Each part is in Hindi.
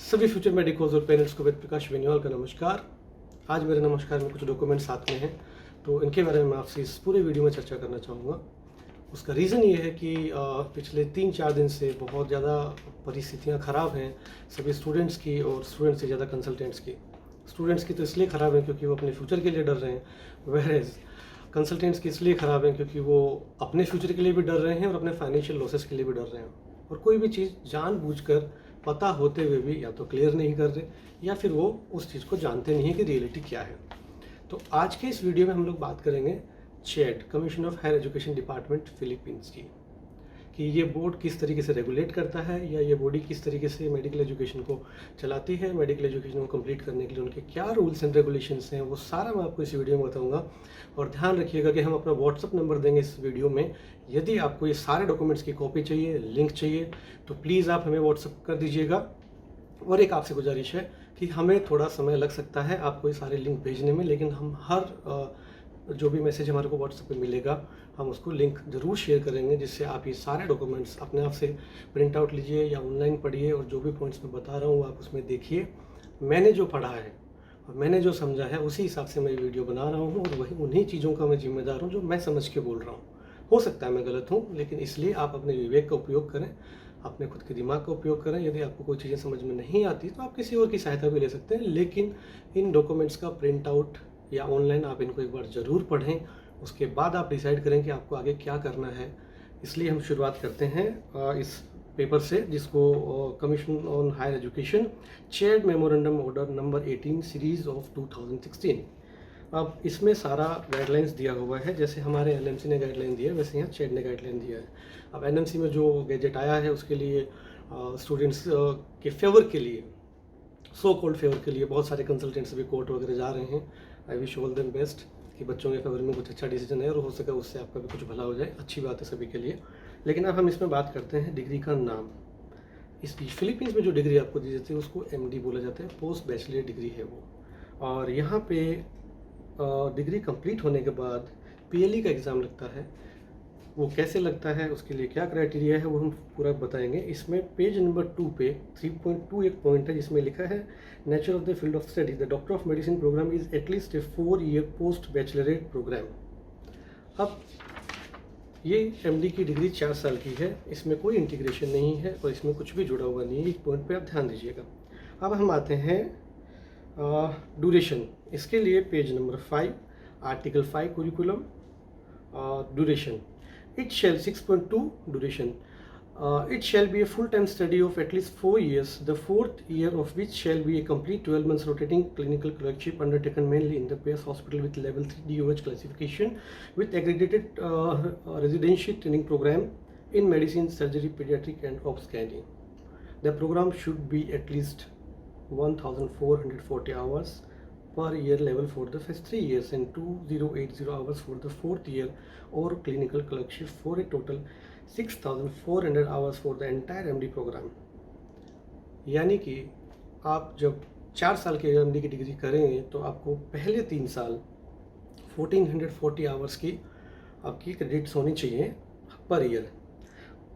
सभी फ्यूचर मेडिकोज और पेरेंट्स को वेद प्रकाश बेनीवाल का नमस्कार। आज मेरे नमस्कार में कुछ डॉक्यूमेंट साथ में हैं, तो इनके बारे में मैं आपसे इस पूरे वीडियो में चर्चा करना चाहूँगा। उसका रीज़न ये है कि पिछले 3-4 दिन से बहुत ज़्यादा परिस्थितियाँ ख़राब हैं सभी स्टूडेंट्स की, और स्टूडेंट्स से ज़्यादा कंसल्टेंट्स की। स्टूडेंट्स की तो इसलिए ख़राब है क्योंकि वो अपने फ्यूचर के लिए डर रहे हैं, वहेरेज कंसल्टेंट्स की इसलिए ख़राब है क्योंकि वो अपने फ्यूचर के लिए भी डर रहे हैं और अपने फाइनेंशियल लॉसेस के लिए भी डर रहे हैं, और कोई भी चीज़ जानबूझकर पता होते हुए भी या तो क्लियर नहीं कर रहे या फिर वो उस चीज़ को जानते नहीं है कि रियलिटी क्या है। तो आज के इस वीडियो में हम लोग बात करेंगे CHED, commission of higher education department Philippines की, कि ये बोर्ड किस तरीके से रेगुलेट करता है या ये बॉडी किस तरीके से मेडिकल एजुकेशन को चलाती है, मेडिकल एजुकेशन को कंप्लीट करने के लिए उनके क्या रूल्स एंड रेगुलेशंस हैं, वो सारा मैं आपको इस वीडियो में बताऊंगा। और ध्यान रखिएगा कि हम अपना व्हाट्सअप नंबर देंगे इस वीडियो में। यदि आपको ये सारे डॉक्यूमेंट्स की कॉपी चाहिए, लिंक चाहिए, तो प्लीज़ आप हमें व्हाट्सअप कर दीजिएगा। और एक आपसे गुजारिश है कि हमें थोड़ा समय लग सकता है आपको ये सारे लिंक भेजने में, लेकिन हम हर जो भी मैसेज हमारे को व्हाट्सएप पे मिलेगा हम उसको लिंक ज़रूर शेयर करेंगे, जिससे आप ये सारे डॉक्यूमेंट्स अपने आप से प्रिंट आउट लीजिए या ऑनलाइन पढ़िए, और जो भी पॉइंट्स मैं बता रहा हूँ आप उसमें देखिए। मैंने जो पढ़ा है और मैंने जो समझा है उसी हिसाब से मैं ये वीडियो बना रहा हूँ, और वही उन्हीं चीज़ों का मैं जिम्मेदार हूँ जो मैं समझ के बोल रहा हूँ। हो सकता है मैं गलत हूँ, लेकिन इसलिए आप अपने विवेक का उपयोग करें, अपने खुद के दिमाग का उपयोग करें। यदि आपको कोई चीज़ें समझ में नहीं आती तो आप किसी और की सहायता भी ले सकते हैं, लेकिन इन डॉक्यूमेंट्स का प्रिंट आउट या ऑनलाइन आप इनको एक बार ज़रूर पढ़ें, उसके बाद आप डिसाइड करें कि आपको आगे क्या करना है। इसलिए हम शुरुआत करते हैं इस पेपर से, जिसको commission on higher education chaired memorandum order number 18 series of 2016। अब इसमें सारा गाइडलाइंस दिया हुआ है, जैसे हमारे एनएमसी ने गाइडलाइन दिया है वैसे यहाँ चेड ने गाइडलाइन दिया है। अब एनएमसी में जो गैजेट आया है उसके लिए स्टूडेंट्स के फेवर के लिए, सो कॉल्ड फेवर के लिए बहुत सारे कंसल्टेंट्स भी कोर्ट वगैरह जा रहे हैं। I wish all them best कि बच्चों के फेवर में कुछ अच्छा डिसीजन है और हो सके उससे आपका भी कुछ भला हो जाए, अच्छी बात है सभी के लिए। लेकिन अब हम इसमें बात करते हैं डिग्री का नाम। इस फिलीपींस में जो डिग्री आपको दी जाती है उसको एमडी बोला जाता है, पोस्ट बैचलर डिग्री है वो। और यहाँ पे डिग्री कंप्लीट होने के बाद पीएलई का एग्ज़ाम लगता है। वो कैसे लगता है, उसके लिए क्या क्राइटेरिया है, वो हम पूरा बताएंगे। इसमें पेज नंबर 2 पे 3.2 एक पॉइंट है जिसमें लिखा है nature of the field of study, the doctor of medicine program is at least a 4-year post baccalaureate program. अब ये एमडी की डिग्री 4 साल की है, इसमें कोई इंटीग्रेशन नहीं है और इसमें कुछ भी जुड़ा हुआ नहीं है। इस पॉइंट पे आप ध्यान दीजिएगा। अब हम आते हैं ड्यूरेशन। इसके लिए page number 5 article 5 curriculum duration. It shall 6.2 duration. It shall be a full-time study of at least 4 years, the fourth year of which shall be a complete 12 months rotating clinical clerkship undertaken mainly in the base hospital with level 3 DOH classification with accredited residential training program in medicine, surgery, pediatric and obs-gynae. The program should be at least 1440 hours per year level for the first 3 years and 2080 hours for the fourth year or clinical clerkship for a total 6400 hours for the entire MD program। यानी कि आप जब 4 साल के MD की डिग्री करेंगे तो आपको पहले 3 साल 1440 आवर्स की आपकी क्रेडिट्स होनी चाहिए पर ईयर।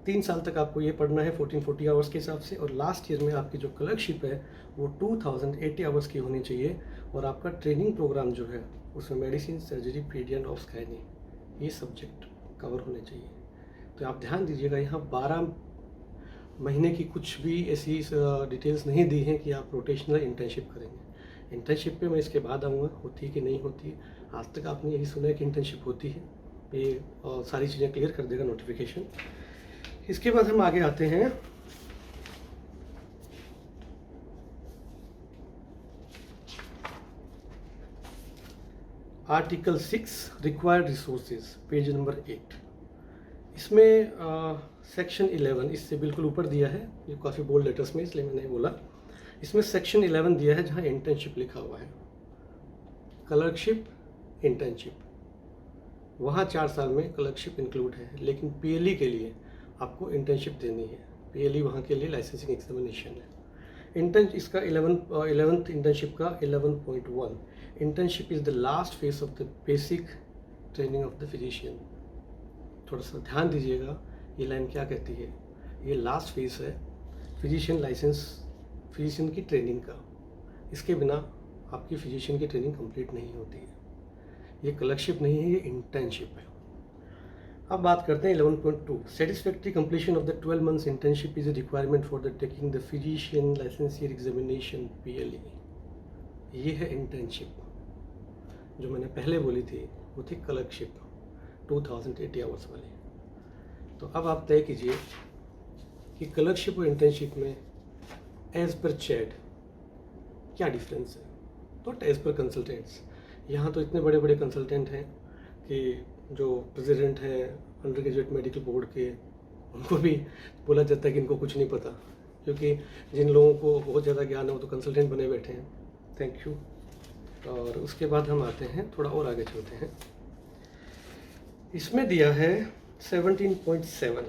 3 साल तक आपको ये पढ़ना है 1440 आवर्स के हिसाब से, और लास्ट ईयर में आपकी जो क्लर्कशिप है वो 2080 आवर्स की होनी चाहिए। और आपका ट्रेनिंग प्रोग्राम जो है उसमें medicine, surgery, PD and obs-gynae ये सब्जेक्ट कवर होने चाहिए। तो आप ध्यान दीजिएगा, यहाँ 12 महीने की कुछ भी ऐसी डिटेल्स नहीं दी हैं कि आप रोटेशनल इंटर्नशिप करेंगे। इंटर्नशिप पे मैं इसके बाद आऊँगा, होती है कि नहीं होती। आज तक आपने यही सुना है कि इंटर्नशिप होती है, ये सारी चीज़ें क्लियर कर देगा नोटिफिकेशन। इसके बाद हम आगे आते हैं article 6 required resources, page number 8। इसमें सेक्शन 11 इससे बिल्कुल ऊपर दिया है, ये काफ़ी बोल्ड लेटर्स में इसलिए मैंने बोला। इसमें सेक्शन 11 दिया है जहाँ इंटर्नशिप लिखा हुआ है, क्लर्कशिप, इंटर्नशिप। वहाँ 4 साल में क्लर्कशिप इंक्लूड है, लेकिन पीएलई के लिए आपको इंटर्नशिप देनी है। पीएलई वहाँ के लिए लाइसेंसिंग एग्जामिनेशन है। इसका 11th इंटर्नशिप का 11.1, internship is the last phase of the basic training of the physician. थोड़ा सा ध्यान दीजिएगा, ये लाइन क्या कहती है। ये लास्ट फेज है फिजिशियन लाइसेंस फिजिशियन की ट्रेनिंग का। इसके बिना आपकी फिजिशियन की ट्रेनिंग कंप्लीट नहीं होती है। ये क्लर्कशिप नहीं है, ये इंटर्नशिप है। अब बात करते हैं 11.2 satisfactory completion of the 12 months internship is a requirement for the taking the physician licensure examination PLE। ये है इंटर्नशिप। जो मैंने पहले बोली थी वो थी क्लर्कशिप 2080 आवर्स वाली। तो अब आप तय कीजिए कि क्लर्कशिप और इंटर्नशिप में एज पर चैट क्या डिफरेंस है। Not as per consultants. यहाँ तो इतने बड़े बड़े कंसल्टेंट हैं कि जो प्रेसिडेंट हैं अंडर ग्रेजुएट मेडिकल बोर्ड के, उनको भी बोला जाता है कि इनको कुछ नहीं पता, क्योंकि जिन लोगों को बहुत ज़्यादा ज्ञान है वो तो कंसल्टेंट बने बैठे हैं। Thank you. और उसके बाद हम आते हैं, थोड़ा और आगे चलते हैं। इसमें दिया है 17.7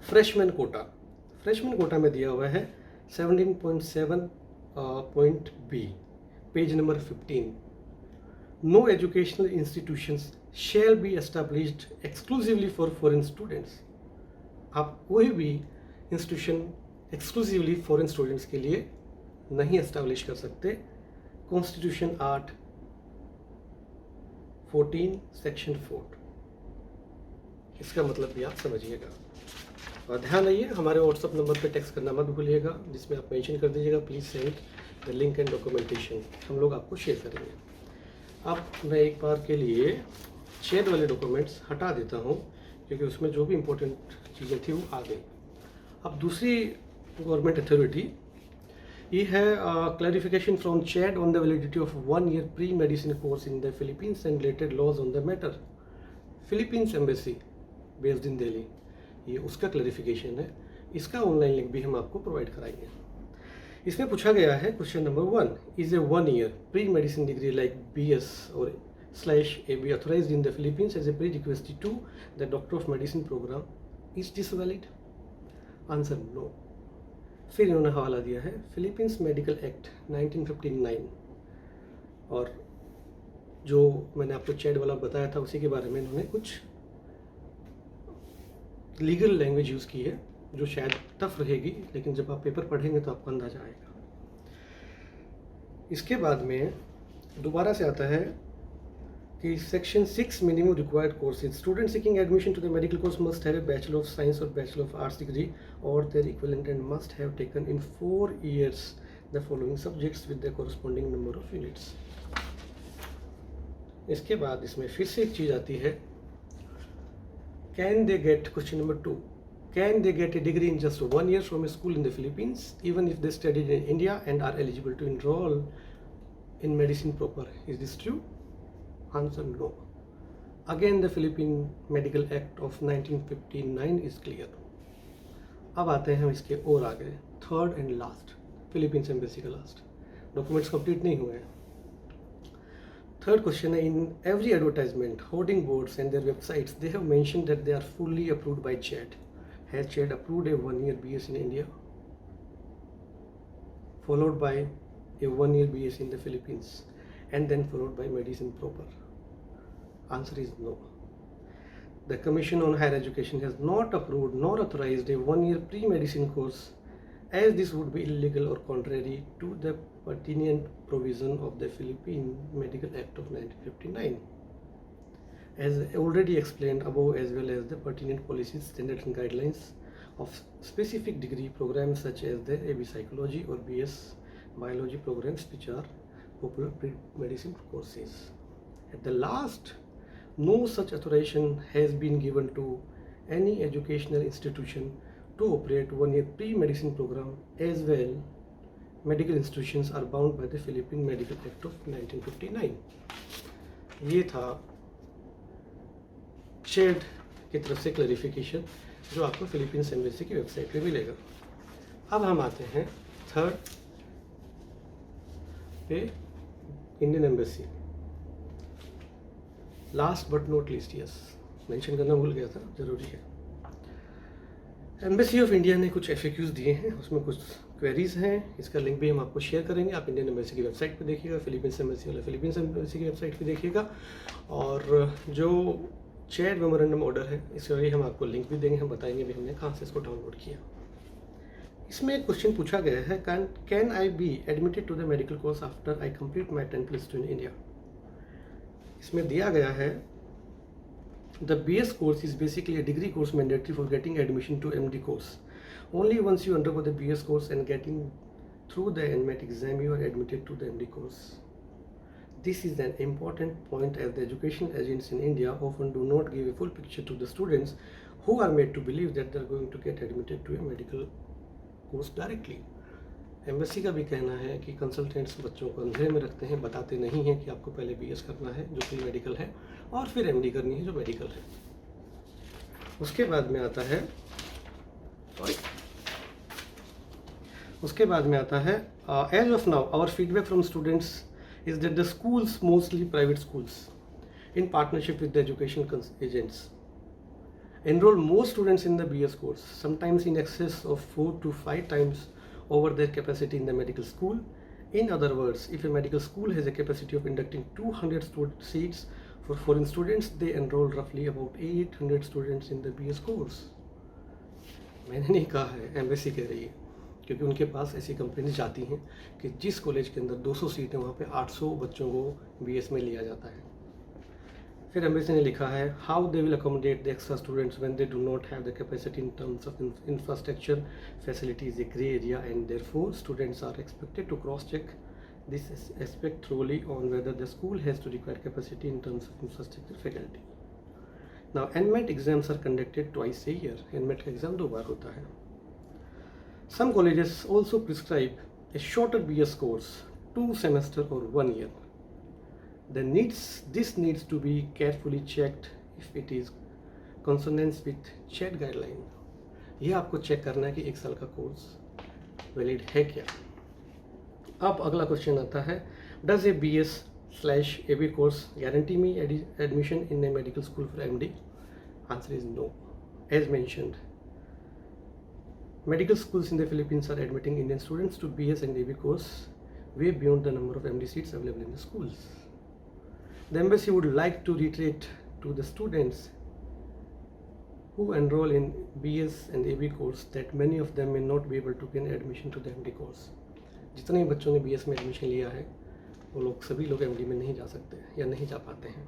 फ्रेशमैन कोटा। फ्रेशमैन कोटा में दिया हुआ है 17.7 page number 15। No educational institutions shall be established exclusively for foreign students. आप कोई भी इंस्टीट्यूशन एक्सक्लूसिवली फॉरेन स्टूडेंट्स के लिए नहीं एस्टैब्लिश कर सकते। Constitution art 14 section 4। इसका मतलब भी आप समझिएगा। और ध्यान रहिए, हमारे व्हाट्सअप नंबर पे टेक्स्ट करना मत भूलिएगा, जिसमें आप मेंशन कर दीजिएगा please send the link and documentation. हम लोग आपको शेयर करेंगे। अब मैं एक बार के लिए शेयर वाले डॉक्यूमेंट्स हटा देता हूँ, क्योंकि उसमें जो भी इम्पोर्टेंट चीज़ें थी वो आ गई। अब दूसरी गवर्नमेंट अथॉरिटी ये है clarification from CHED on the validity of 1 year pre medicine course in the Philippines and related laws on the matter. Philippines embassy based in Delhi, ये उसका क्लैरिफिकेशन है। इसका ऑनलाइन लिंक भी हम आपको प्रोवाइड कराएंगे। इसमें पूछा गया है question number 1, is a 1 year pre medicine degree like BS और /AB authorized in the Philippines as a prerequisite to the Doctor of Medicine program? Is this valid? Answer no. फिर इन्होंने हवाला दिया है फिलीपींस मेडिकल एक्ट 1959, और जो मैंने आपको चैट वाला बताया था उसी के बारे में इन्होंने कुछ लीगल लैंग्वेज यूज़ की है, जो शायद टफ रहेगी, लेकिन जब आप पेपर पढ़ेंगे तो आपको अंदाजा आएगा। इसके बाद में दोबारा से आता है कि section 6 minimum required courses. Student seeking admission to the medical course must have a bachelor of science और बैचलर ऑफ आर्ट्स डिग्री और their equivalent and must have taken in 4 years the following subjects with the corresponding number of units. इसके बाद इसमें फिर से एक चीज़ आती है, can they get, question number 2, can they get a degree in just 1 year from a school in the Philippines even if they studied in India and are eligible to enroll in medicine proper? Is this true? Answer no. Again the Philippine Medical Act of 1959 is clear. अब आते हैं हम इसके और आगे, third and last, Philippines embassy का लास्ट। डॉक्यूमेंट्स कंप्लीट नहीं हुए हैं। थर्ड क्वेश्चन है, in every advertisement, hoarding boards and their websites they have mentioned that they are fully approved by CHED. Has CHED approved a 1 year BS in India followed by a 1 year BS in the Philippines and then followed by medicine proper? Answer is no. The Commission on Higher Education has not approved nor authorized a 1 year pre-medicine course, as this would be illegal or contrary to the pertinent provision of the Philippine Medical Act of 1959. As already explained above, as well as the pertinent policies, standards and guidelines of specific degree programs such as the AB Psychology or BS Biology programs, which are popular pre-medicine courses. At the last, no such authorization has been given to any educational institution to operate 1 year pre-medicine program. As well, medical institutions are bound by the Philippine Medical Act of 1959. ये था चैट की तरफ से क्लैरिफिकेशन, जो आपको फिलीपींस एम्बेसी की वेबसाइट पे मिलेगा। अब हम आते हैं थर्ड पे, Indian embassy. Last but not least, yes mention करना भूल गया था, ज़रूरी है। एम्बेसी ऑफ इंडिया ने कुछ FAQs दिए हैं, उसमें कुछ क्वेरीज हैं। इसका लिंक भी हम आपको शेयर करेंगे। आप इंडियन एम्बेसी की वेबसाइट पे देखिएगा, फिलीपींस एम्बेसी वाला फिलीपींस एम्बेसी की वेबसाइट पे देखिएगा। और जो चैट मेमोरेंडम ऑर्डर है, इसका भी हम आपको लिंक भी देंगे, हम बताएंगे भी हमने कहाँ से इसको डाउनलोड किया। इसमें एक क्वेश्चन पूछा गया है, can I be admitted to the medical course after I complete my 10+2 इन इंडिया। इसमें दिया गया है the BS course is basically a degree course mandatory for getting admission to MD course. Only once you undergo the BS course and getting through the NMAT exam, you are admitted to the MD course. This is an important point as the education agents in India often do not give a full picture to the students who are made to believe that they are going to get admitted to a medical course directly. Embassy का भी कहना है कि कंसल्टेंट्स बच्चों को अंधेरे में रखते हैं, बताते नहीं हैं कि आपको पहले BS करना है जो कि मेडिकल है, और फिर MD करनी है जो मेडिकल है। उसके बाद में आता है as of now our feedback from students is that the schools, mostly private schools in partnership with the education agents, enroll more students in the BS course, sometimes in excess of 4 to 5 times over their capacity in the medical school. In other words, if a medical school has a capacity of inducting 200 seats for foreign students, they enroll roughly about 800 students in the BS course. मैंने नहीं कहा है, एम्बेसी कह रही है, क्योंकि उनके पास ऐसी कंपनी जाती हैं कि जिस कॉलेज के अंदर 200 सीट है वहाँ पे 800 बच्चों को BS में लिया जाता है। फिर एम्बेसी ने लिखा है how they will accommodate the extra students when they do not have the capacity in terms of infrastructure facility is a grey area and therefore students are expected to cross check this aspect thoroughly on whether the school has to require capacity in terms of infrastructure faculty. Now NMAT exams are conducted twice a year. NMAT का एग्जाम 2 बार होता है। Some colleges also prescribe A shorter BS course 2 semesters or 1 year. This needs to be carefully checked if it is consonance with CHED guideline. ये आपको चेक करना है कि 1 साल का कोर्स वैलिड है क्या। अब अगला क्वेश्चन आता है, does a BS/AB course guarantee me admission in a medical school for MD? Answer is no. As mentioned, medical schools in the Philippines are admitting Indian students to BS and AB course way beyond the number of MD seats available in the schools. The embassy would like to reiterate to the students who enroll in BS and AB course that many of them may not be able to gain admission to the MD course. जितने बच्चों ने BS में एडमिशन लिया है वो लोग सभी लोग MD में नहीं जा सकते या नहीं जा पाते हैं।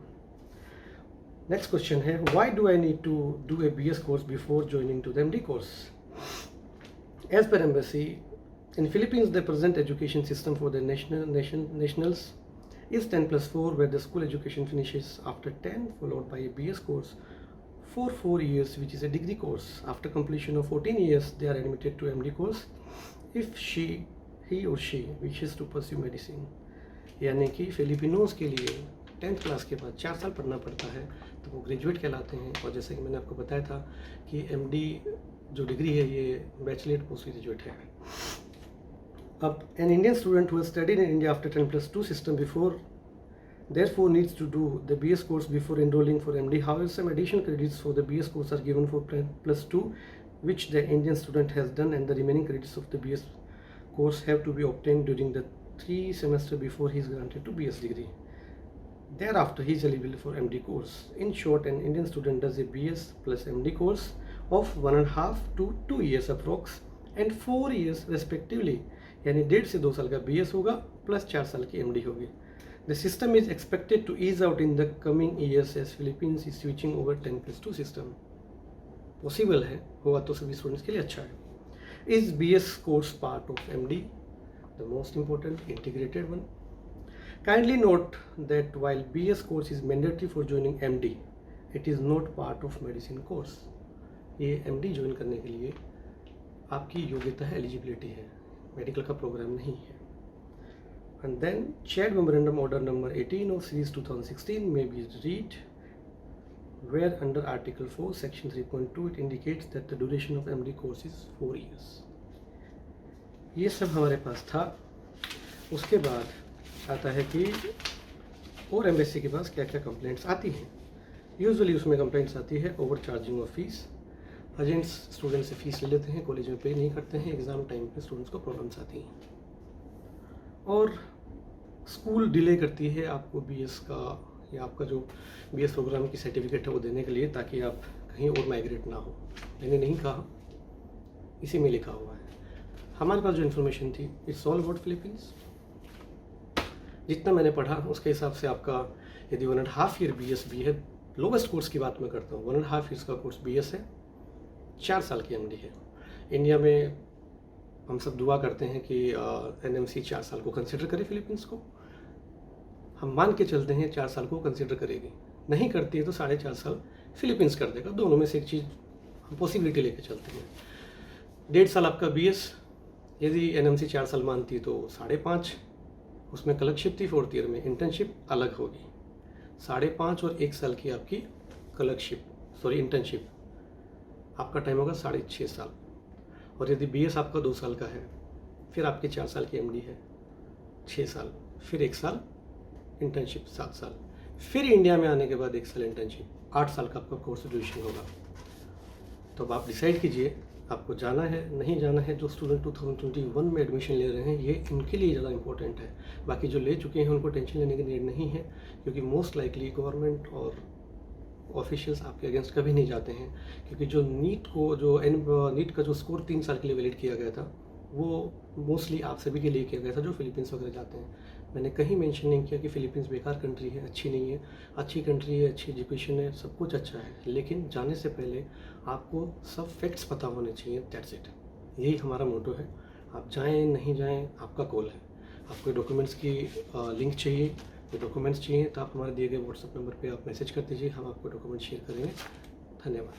नेक्स्ट क्वेश्चन है, why do I need to do a BS course before joining to the MD course? As per embassy, in Philippines the present education system for the nationals is 10+4, where the school education finishes after 10, followed by a BS course for 4 years, which is a degree course. After completion of 14 years, they are admitted to MD course if he or she wishes to pursue medicine. यानी कि फिलिपिनोज के लिए 10th क्लास के बाद 4 साल पढ़ना पड़ता है तो वो ग्रेजुएट कहलाते हैं। और जैसे कि मैंने आपको बताया था कि MD जो डिग्री है ये बैचलर पोस्ट ग्रेजुएट है। अब an Indian student who has studied in India after 10+2 system before therefore needs to do the BS course before enrolling for MD. However, some additional credits for the BS course are given for 10+2 which the Indian student has done, and the remaining credits of the BS course have to be obtained during the 3 semesters before he is granted to BS degree. Thereafter he is eligible for MD course. In short, an Indian student does a BS plus MD course of 1.5 to 2 years approx and 4 years respectively. यानी 1.5 से 2 साल का BS होगा प्लस 4 साल की MD होगी। The system is expected to ease out in the coming years as Philippines is switching over 10+2 system. Possible है, होगा तो सभी स्टूडेंट्स के लिए अच्छा है। Is BS course part of MD? The most important integrated one. Kindly note that while BS course is mandatory for joining MD, it is not part of medicine course. ये MD ज्वाइन करने के लिए आपकी योग्यता है, एलिजिबिलिटी है, मेडिकल का प्रोग्राम नहीं है। And then CHED memorandum order number 18 of series 2016 में we read where under article 4 section 3.2 it indicates that the duration of MD course is 4 years। ये सब हमारे पास था। उसके बाद आता है कि और एम्बेसी के पास क्या क्या कंप्लेंट्स आती हैं। यूजुअली उसमें कंप्लेंट्स आती है over charging of fees. Agents student से फ़ीस ले लेते हैं, कॉलेज में पे नहीं करते हैं, एग्ज़ाम टाइम पे स्टूडेंट्स को प्रॉब्लम्स आती हैं। और स्कूल डिले करती है आपको BS का या आपका जो BS प्रोग्राम की सर्टिफिकेट है वो देने के लिए, ताकि आप कहीं और माइग्रेट ना हो। मैंने नहीं कहा, इसी में लिखा हुआ है। हमारे पास जो इन्फॉर्मेशन थी इट्स ऑल अबाउट फिलीपींस। जितना मैंने पढ़ा उसके हिसाब से आपका यदि 1.5 ईयर BS भी है, लोवेस्ट कोर्स की बात मैं करता हूँ, 1.5 ईयर्स का कोर्स BS है, 4 साल की MD है। इंडिया में हम सब दुआ करते हैं कि NMC 4 साल को कंसिडर करे फिलीपींस को। हम मान के चलते हैं 4 साल को कंसिडर करेगी, नहीं करती है तो 4.5 साल फिलीपींस कर देगा। दोनों में से एक चीज़ हम पॉसिबिलिटी लेके चलते हैं। 1.5 साल आपका BS, यदि NMC 4 साल मानती है तो 5.5, उसमें क्लर्कशिप थी 4th ईयर में, इंटर्नशिप अलग होगी। 5.5 और 1 साल की आपकी इंटर्नशिप, आपका टाइम होगा 6.5 साल। और यदि BS आपका 2 साल का है, फिर आपके 4 साल की MD है 6 साल, फिर 1 साल इंटर्नशिप 7 साल, फिर इंडिया में आने के बाद 1 साल इंटर्नशिप, 8 साल का आपका कोर्स ड्यूरेशन होगा। तो अब आप डिसाइड कीजिए आपको जाना है नहीं जाना है। जो स्टूडेंट 2021 में एडमिशन ले रहे हैं, ये इनके लिए ज़्यादा इंपॉर्टेंट है। बाकी जो ले चुके हैं उनको टेंशन लेने की नीड नहीं है, क्योंकि मोस्ट लाइकली गवर्नमेंट और ऑफिशियल्स आपके अगेंस्ट कभी नहीं जाते हैं। क्योंकि जो नीट का जो स्कोर 3 साल के लिए वैलिड किया गया था, वो मोस्टली आप सभी के लिए किया गया था जो फिलीपींस वगैरह जाते हैं। मैंने कहीं मेंशन नहीं किया कि फिलीपींस बेकार कंट्री है, अच्छी नहीं है। अच्छी कंट्री है, अच्छी एजुकेशन है, सब कुछ अच्छा है, लेकिन जाने से पहले आपको सब फैक्ट्स पता होने चाहिए। दैट्स इट, यही हमारा मोटो है। आप जाएं नहीं जाएं आपका कॉल है। आपको डॉक्यूमेंट्स की लिंक चाहिए, तो डॉक्यूमेंट्स चाहिए तो आप हमारे दिए गए व्हाट्सएप नंबर पे आप मैसेज कर दीजिए, हम आपको डॉक्यूमेंट शेयर करेंगे। धन्यवाद।